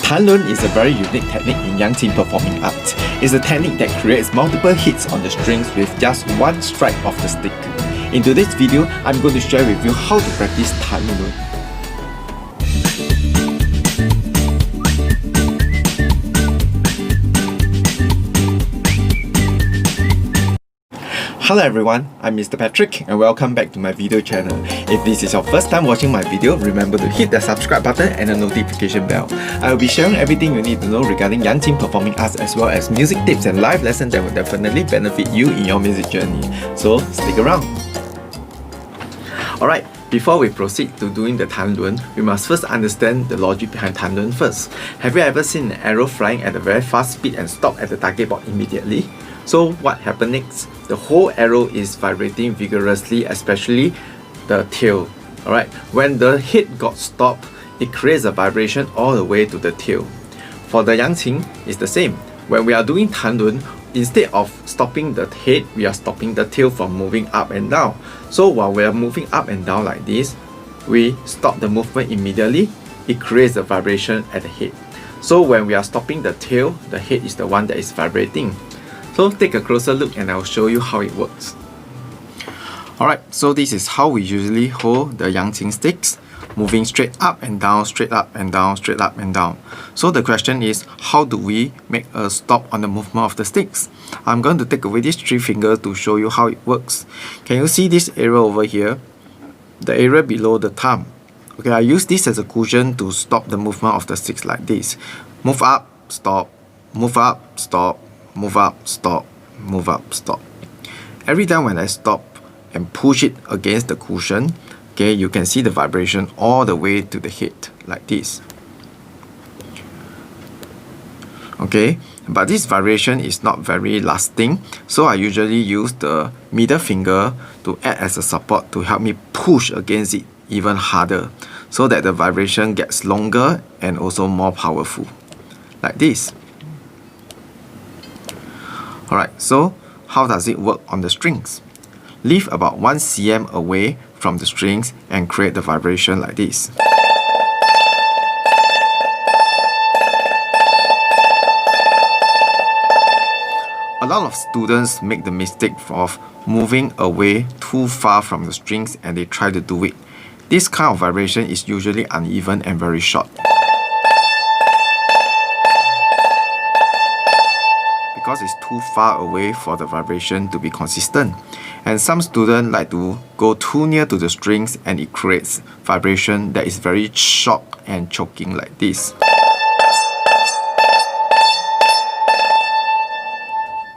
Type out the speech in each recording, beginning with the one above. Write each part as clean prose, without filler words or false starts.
Tanlun is a very unique technique in Yangqin performing art. It's a technique that creates multiple hits on the strings with just one strike of the stick. In today's video, I'm going to share with you how to practice Tanlun. Hello everyone, I'm Mr. Patrick and welcome back to my video channel. If this is your first time watching my video, remember to hit the subscribe button and the notification bell. I will be sharing everything you need to know regarding Yangqin performing arts as well as music tips and live lessons that will definitely benefit you in your music journey. So stick around. Alright, before we proceed to doing the Tanlun, we must first understand the logic behind Tanlun first. Have you ever seen an arrow flying at a very fast speed and stop at the target board immediately? So what happened next? The whole arrow is vibrating vigorously, especially the tail. Alright, when the head got stopped, it creates a vibration all the way to the tail. For the Yangqin, it's the same. When we are doing Tanlun, instead of stopping the head, we are stopping the tail from moving up and down. So while we are moving up and down like this, we stop the movement immediately. It creates a vibration at the head. So when we are stopping the tail, the head is the one that is vibrating. So take a closer look and I'll show you how it works. Alright, so this is how we usually hold the Yangqin sticks, moving straight up and down, straight up and down, straight up and down. So the question is, how do we make a stop on the movement of the sticks? I'm going to take away this three finger to show you how it works. Can you see this area over here? The area below the thumb. Okay, I use this as a cushion to stop the movement of the sticks like this. Move up, stop, move up, stop, move up, stop, move up, stop. Every time when I stop and push it against the cushion, okay, you can see the vibration all the way to the head, like this. Okay, but this vibration is not very lasting, so I usually use the middle finger to act as a support to help me push against it even harder, so that the vibration gets longer and also more powerful, like this. Alright, so how does it work on the strings? Leave about 1 cm away from the strings and create the vibration like this. A lot of students make the mistake of moving away too far from the strings and they try to do it. This kind of vibration is usually uneven and very short. Because it's too far away for the vibration to be consistent. And some students like to go too near to the strings and it creates vibration that is very short and choking like this.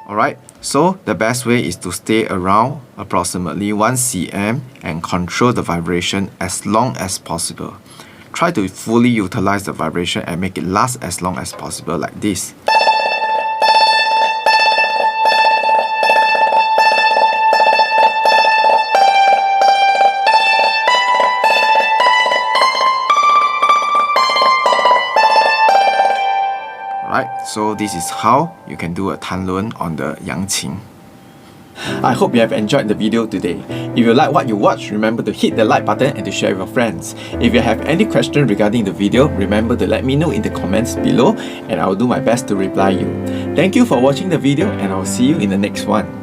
Alright, so the best way is to stay around approximately 1 cm and control the vibration as long as possible. Try to fully utilize the vibration and make it last as long as possible like this. Right, so this is how you can do a Tanlun on the Yangqin. I hope you have enjoyed the video today. If you like what you watch, remember to hit the like button and to share with your friends. If you have any question regarding the video, remember to let me know in the comments below and I will do my best to reply you. Thank you for watching the video and I will see you in the next one.